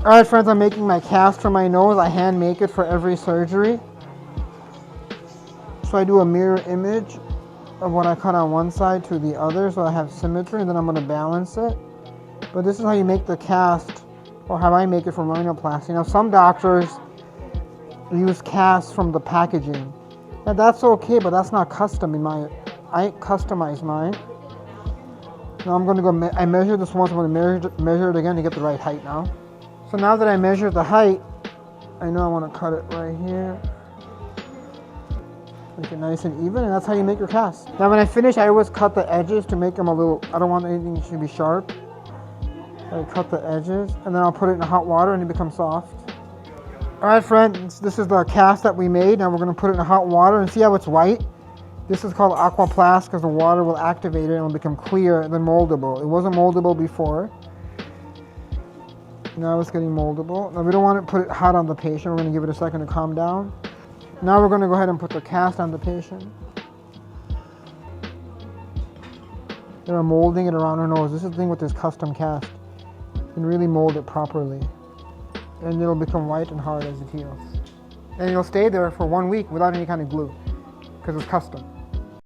Alright friends, I'm making my cast for my nose. I hand make it for every surgery. So I do a mirror image of what I cut on one side to the other, so I have symmetry, and then I'm going to balance it. But this is how you make the cast, or how I make it for rhinoplasty. Now some doctors use casts from the packaging. Now that's okay, but that's not custom in my, I customize mine. Now I'm going to go, I measured this once, I'm going to measure it again to get the right height now. So now that I measured the height, I know I want to cut it right here. Make it nice and even, and that's how you make your cast. Now when I finish, I always cut the edges to make them a little, I don't want anything to be sharp. I cut the edges, and then I'll put it in hot water and it becomes soft. Alright friends, this is the cast that we made. Now we're going to put it in hot water and see how it's white. This is called Aquaplast because the water will activate it and it will become clear and then moldable. It wasn't moldable before. Now it's getting moldable. Now we don't want to put it hot on the patient. We're going to give it a second to calm down. Now we're going to go ahead and put the cast on the patient. They're molding it around her nose. This is the thing with this custom cast. You can really mold it properly. And it'll become white and hard as it heals. And it'll stay there for 1 week without any kind of glue, because it's custom.